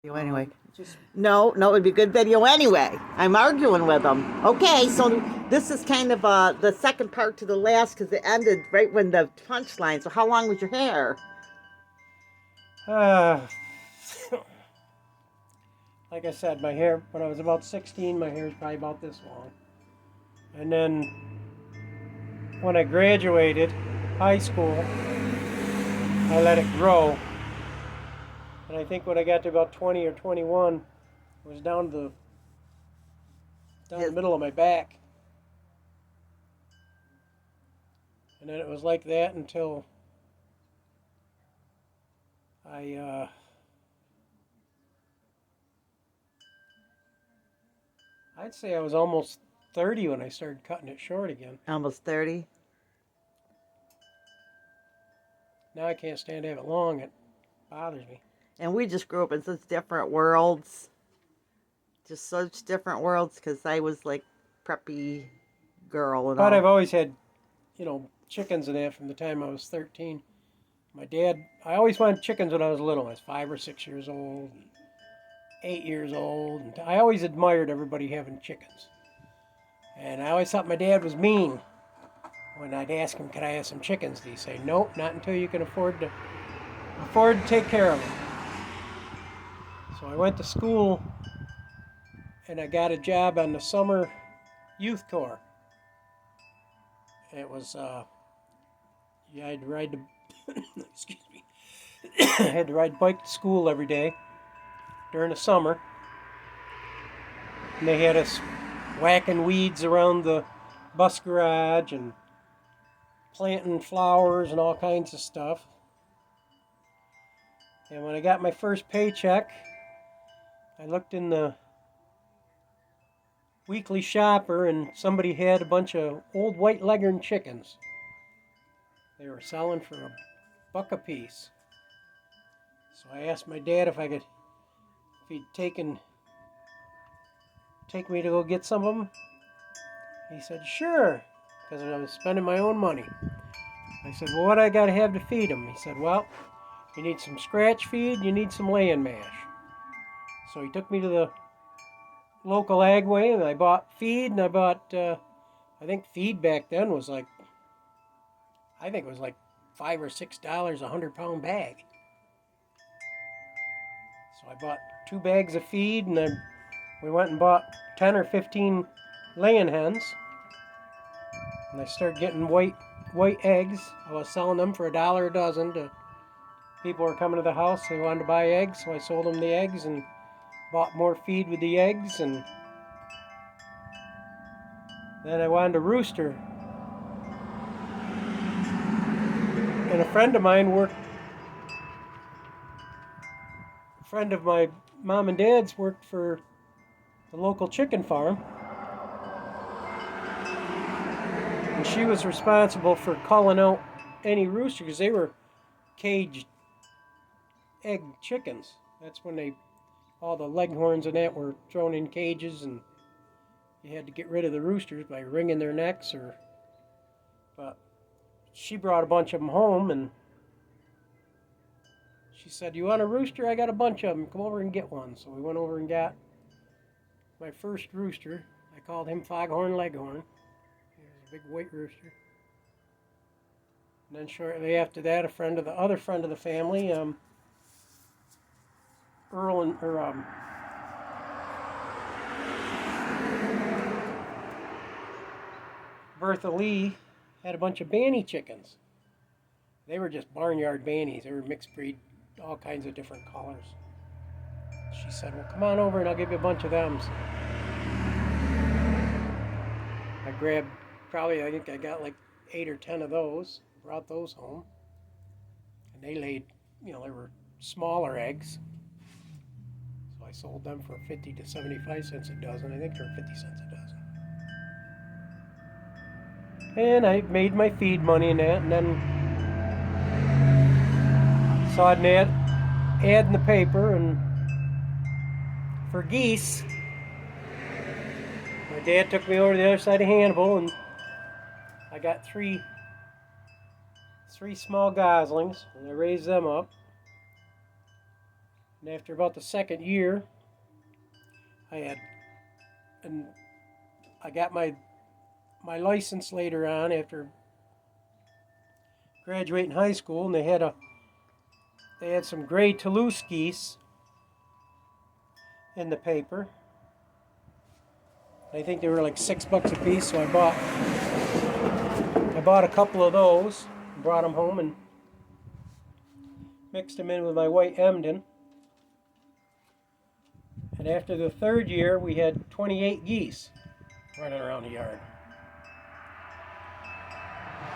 You anyway. Just No, no, it'd be good video anyway. I'm arguing with them. Okay, so this is kind of the second part to the last because it ended right when the punchline. So how long was your hair? uh, like I said, my hair when I was about 16, my hair was probably about this long. And then when I graduated high school, I let it grow. And I think when I got to about 20 or 21, it was down the His, middle of my back. And then it was like that until I I'd say I was almost 30 when I started cutting it short again. almost 30. Now I can't stand to have it long. It bothers me. And we just grew up in such different worlds. Just such different worlds because I was like preppy girl and But I've all. always had, chickens and that from the time I was 13. My dad, I always wanted chickens when I was little. I was 5 or 6 years old, 8 years old. And I always admired everybody having chickens. And I always thought my dad was mean when I'd ask him, "Could I have some chickens?" He'd say, "Nope, not until you can afford to take care of them." So I went to school and I got a job on the summer youth corps. It was, yeah, I had to ride the, excuse me, I had to ride bike to school every day during the summer. And they had us whacking weeds around the bus garage and planting flowers and all kinds of stuff. And when I got my first paycheck, I looked in the weekly shopper and somebody had a bunch of old white leghorn chickens. They were selling for $1 a piece. So I asked my dad if he'd take me to go get some of them. He said, "Sure," because I was spending my own money. I said, "Well, what do I got to have to feed them?" He said, "Well, you need some scratch feed, you need some laying mash." So he took me to the local Agway and I bought feed and I bought, I think feed back then was like, I think it was like $5 or $6 a 100-pound bag. So I bought 2 bags of feed and then we went and bought 10 or 15 laying hens. And I started getting white eggs. I was selling them for $1 a dozen to people who were coming to the house. They wanted to buy eggs, so I sold them the eggs and bought more feed with the eggs. And then I wanted a rooster. And a friend of my mom and dad's worked for the local chicken farm. And she was responsible for calling out any rooster because they were caged egg chickens. That's when all the leghorns and that were thrown in cages and you had to get rid of the roosters by wringing their necks but she brought a bunch of them home and she said, "You want a rooster? I got a bunch of them. Come over and get one." So we went over and got my first rooster. I called him Foghorn Leghorn. He was a big white rooster. And then shortly after that, the other friend of the family, Earl and or Bertha Lee, had a bunch of Banny chickens. They were just barnyard Bannies. They were mixed breed, all kinds of different colors. She said, "Well, come on over and I'll give you a bunch of them." So I grabbed I think I got like 8 or 10 of those, brought those home. And they laid, they were smaller eggs. So I sold them for 50 to 75 cents a dozen. I think they were 50 cents a dozen. And I made my feed money and that, and then saw an ad in the paper and for geese. My dad took me over to the other side of Hannibal and I got three small goslings and I raised them up. And after about the second year, I got my license later on after graduating high school, and they had some gray Toulouse geese in the paper. I think they were like $6 a piece, so I bought a couple of those, brought them home, and mixed them in with my white Emden. And after the third year, we had 28 geese running around the yard.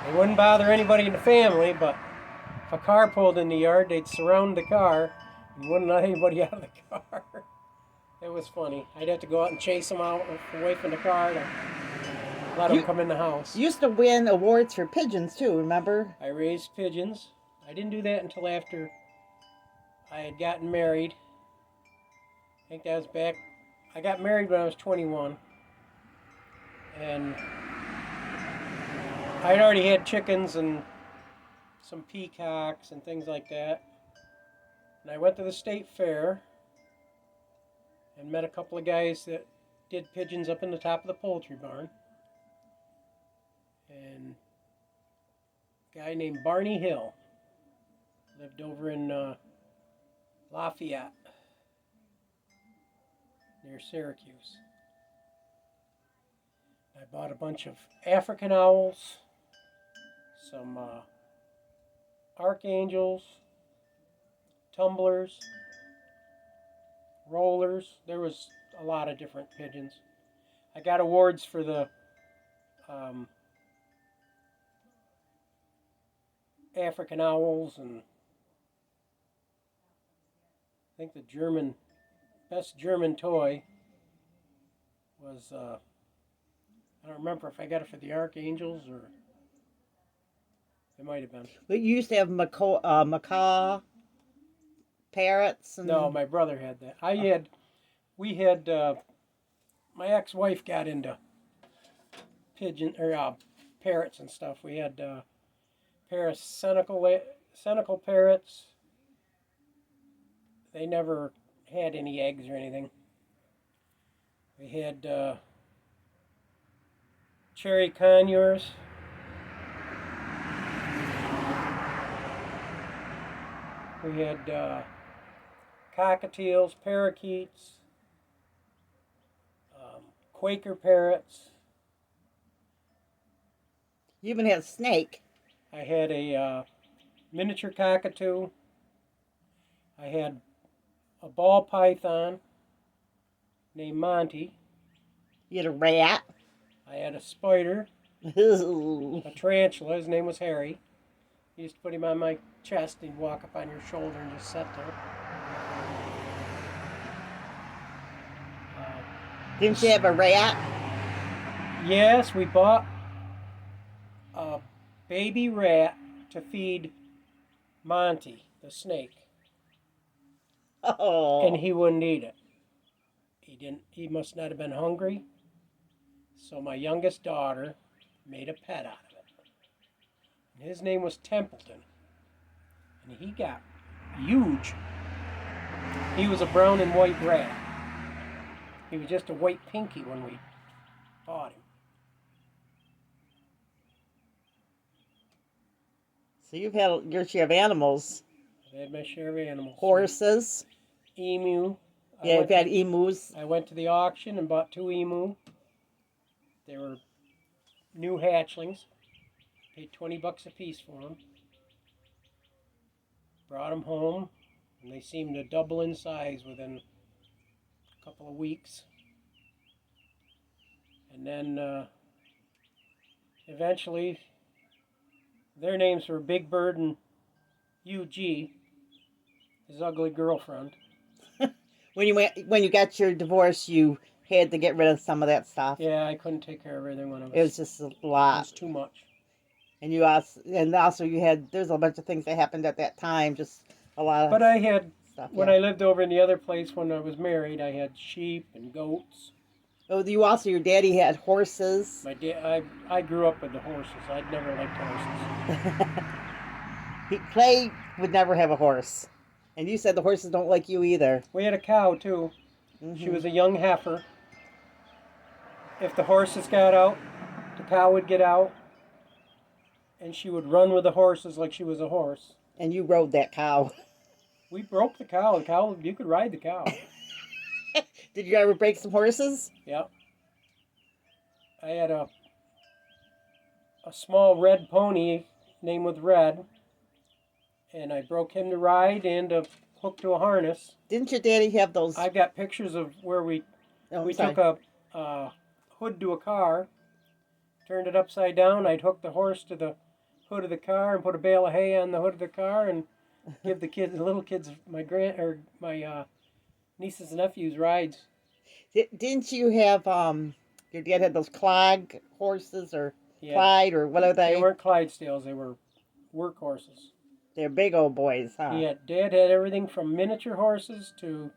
They wouldn't bother anybody in the family, but if a car pulled in the yard, they'd surround the car and wouldn't let anybody out of the car. It was funny. I'd have to go out and chase them out away from the car to let them come in the house. You used to win awards for pigeons too, remember? I raised pigeons. I didn't do that until after I had gotten married. I think that was back. I got married when I was 21. And I'd already had chickens and some peacocks and things like that. And I went to the state fair and met a couple of guys that did pigeons up in the top of the poultry barn. And a guy named Barney Hill lived over in Lafayette, near Syracuse. I bought a bunch of African owls, some archangels, tumblers, rollers. There was a lot of different pigeons. I got awards for the African owls, and I think the best German toy was, I don't remember if I got it for the archangels or it might have been. But you used to have macaw parrots. And... No, my brother had that. My ex-wife got into parrots and stuff. We had pair of Senecal parrots. They never had any eggs or anything. We had cherry conures. We had cockatiels, parakeets, Quaker parrots. You even had a snake. I had a miniature cockatoo. I had a ball python named Monty. You had a rat. I had a spider, a tarantula. His name was Harry. You used to put him on my chest. He'd walk up on your shoulder and just sit there. Didn't you have a rat? Yes, we bought a baby rat to feed Monty, the snake. Oh. And he wouldn't eat it. He must not have been hungry. So my youngest daughter made a pet out of it. And his name was Templeton. And he got huge. He was a brown and white rat. He was just a white pinky when we bought him. So you've had your share of animals. I had my share of animals. Horses. Emu. Yeah, you've had emus. I went to the auction and bought 2 emu. They were new hatchlings. Paid $20 a piece for them. Brought them home, and they seemed to double in size within a couple of weeks. And then eventually, their names were Big Bird and UG, his ugly girlfriend. When you got your divorce, you had to get rid of some of that stuff. Yeah, I couldn't take care of everything when It was just a lot. It was too much. And also you had, there's a bunch of things that happened at that time, just a lot of But I had, stuff. when I lived over in the other place when I was married, I had sheep and goats. Oh, your daddy had horses. My dad, I grew up with the horses. I'd never liked horses. Clay would never have a horse. And you said the horses don't like you either. We had a cow too. She was a young heifer. If the horses got out, the cow would get out, and she would run with the horses like she was a horse. And you rode that cow. We broke the cow. The cow, you could ride the cow. Did you ever break some horses? Yep. I had a small red pony named with Red, and I broke him to ride and a hook to a harness. Didn't your daddy have those? I've got pictures of where we Oh, took a hood to a car, turned it upside down. I'd hook the horse to the hood of the car and put a bale of hay on the hood of the car and give the little kids, my nieces and nephews rides. Didn't you have your dad had those clog horses or Yeah. Clyde or what are They they? weren't Clydesdales. They were work horses. They're big old boys, huh? Dad had everything from miniature horses to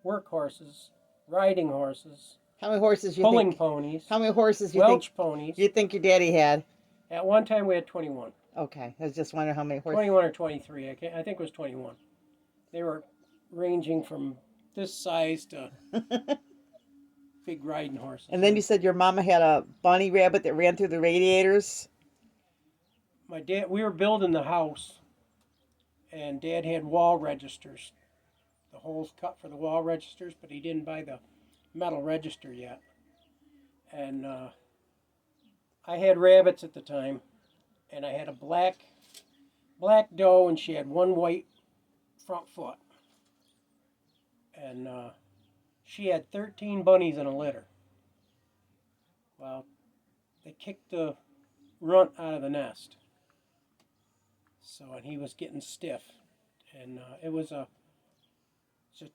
work horses, riding horses, How many horses you pulling think? ponies, How many horses you Welch ponies. think? You think your daddy had? At one time we had 21. Okay, I was just wondering how many horses. 21 or 23. I think it was 21. They were ranging from this size to big riding horses. And then you said your mama had a bunny rabbit that ran through the radiators. My dad, we were building the house, and Dad had wall registers, the holes cut for the wall registers, but he didn't buy the metal register yet. And I had rabbits at the time, and I had a black doe, and she had one white front foot. And she had 13 bunnies in a litter. Well, they kicked the runt out of the nest. So, and he was getting stiff. And it's a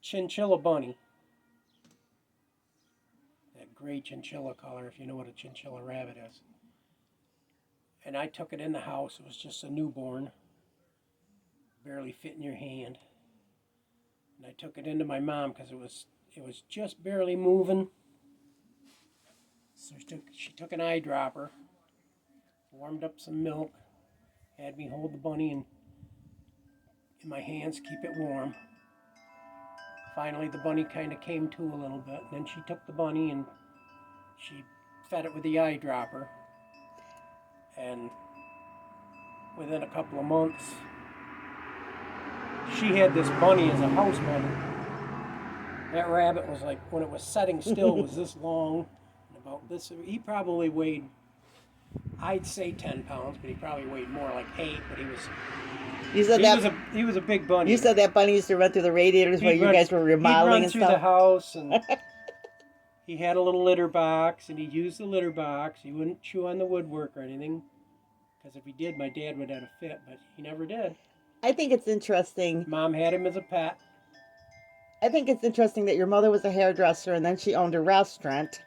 chinchilla bunny. That gray chinchilla color, if you know what a chinchilla rabbit is. And I took it in the house. It was just a newborn. Barely fit in your hand. And I took it into my mom because it was just barely moving. So she took an eyedropper, warmed up some milk, had me hold the bunny in my hands, keep it warm. Finally, the bunny kind of came to a little bit. And then she took the bunny and she fed it with the eyedropper. And within a couple of months, she had this bunny as a house bunny. That rabbit was like, when it was setting still, was this long, and about this. He probably weighed, I'd say 10 pounds, but he probably weighed more, like 8. But he was he was a big bunny. You said that bunny used to run through the radiators while you guys were remodeling and stuff. He'd run through the house, and he had a little litter box, and he'd use the litter box. He wouldn't chew on the woodwork or anything, because if he did, my dad would have a fit, but he never did. I think it's interesting. Mom had him as a pet. I think it's interesting that your mother was a hairdresser and then she owned a restaurant.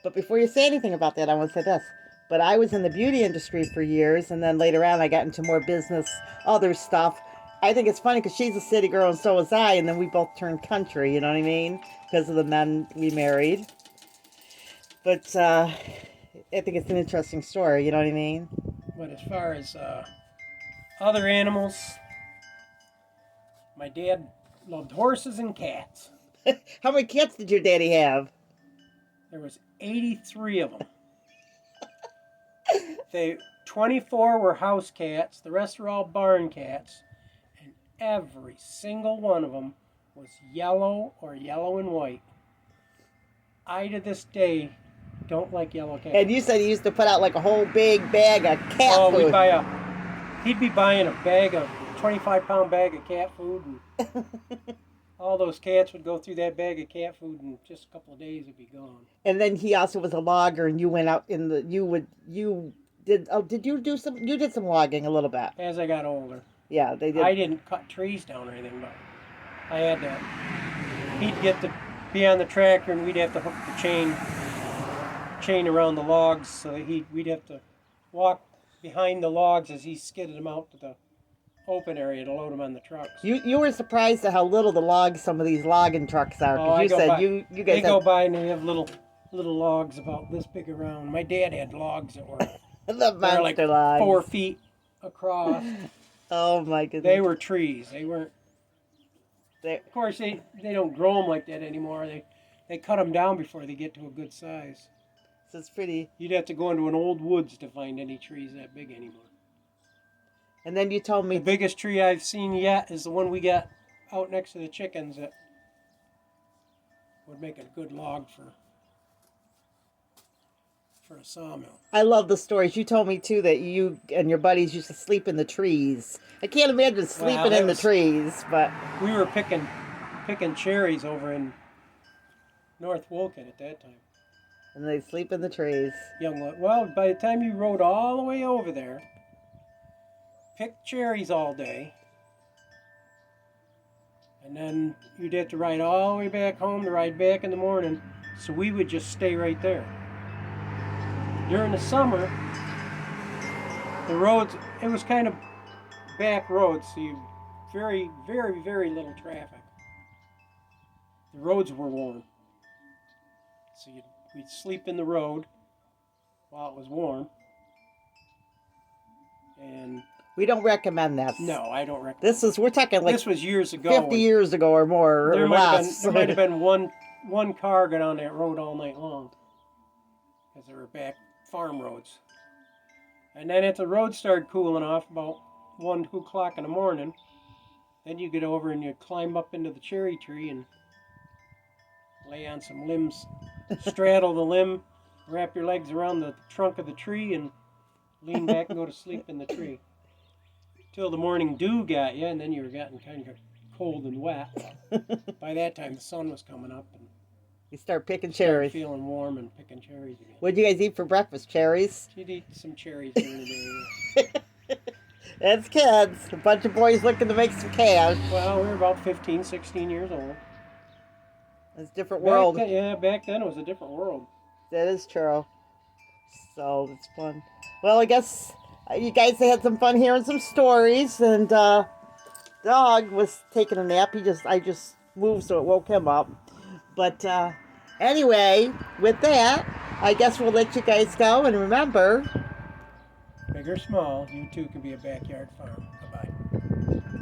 But before you say anything about that, I want to say this. But I was in the beauty industry for years, and then later on I got into more business, other stuff. I think it's funny because she's a city girl and so was I, and then we both turned country, you know what I mean? Because of the men we married. But I think it's an interesting story, you know what I mean? But as far as other animals, my dad loved horses and cats. How many cats did your daddy have? There was 83 of them. 24 were house cats. The rest were all barn cats. And every single one of them was yellow or yellow and white. I, to this day, don't like yellow cats. And you said he used to put out like a whole big bag of cat food. He'd be buying a 25-pound bag of cat food, and all those cats would go through that bag of cat food, and just a couple of days it'd be gone. And then he also was a logger, and you went out in the did you did some logging a little bit? As I got older. Yeah, they did. I didn't cut trees down or anything, but I had to. He'd get to be on the tractor, and we'd have to hook the chain around the logs, so that we'd have to walk behind the logs as he skidded them out to the open area to load them on the trucks. You were surprised at how little the logs some of these logging trucks are. Oh, You said you guys go by and they have little logs about this big around. My dad had logs that were the monster like logs. 4 feet across. Oh my goodness. They were trees. They weren't Of course, they don't grow them like that anymore. They cut them down before they get to a good size. So it's pretty. You'd have to go into an old woods to find any trees that big anymore. And then you told me The biggest tree I've seen yet is the one we got out next to the chickens that would make a good log for a sawmill. I love the stories. You told me too that you and your buddies used to sleep in the trees. I can't imagine sleeping that in the was- trees, but We were picking cherries over in North Wolcott at that time. and they sleep in the trees. Well, by the time you rode all the way over there, picked cherries all day, and then you'd have to ride all the way back home to ride back in the morning. So we would just stay right there. During the summer, the roads, it was kind of back roads, so you very, very, very little traffic. The roads were warm. So we'd sleep in the road while it was warm. And We don't recommend that. no, I don't recommend We're talking like this was years ago. 50 years ago or more, There or might have less. been one car got on that road all night long. Because they were back farm roads. And then if the road started cooling off about 1, 2 o'clock in the morning, then you get over and you climb up into the cherry tree and lay on some limbs, straddle the limb, wrap your legs around the trunk of the tree and lean back and go to sleep in the tree. Till the morning dew got you, and then you were getting kind of cold and wet. By that time, the sun was coming up and You start picking started cherries. feeling warm and picking cherries again. What'd you guys eat for breakfast? Cherries? She'd eat some cherries during the day. That's kids. A bunch of boys looking to make some cash. Well, we were about 15, 16 years old. It's a different world. Back then it was a different world. That is true. So it's fun. Well, I guess you guys had some fun hearing some stories, and dog was taking a nap. I just moved, so it woke him up. But anyway, with that, I guess we'll let you guys go. And remember, Big or small, you too can be a backyard farm.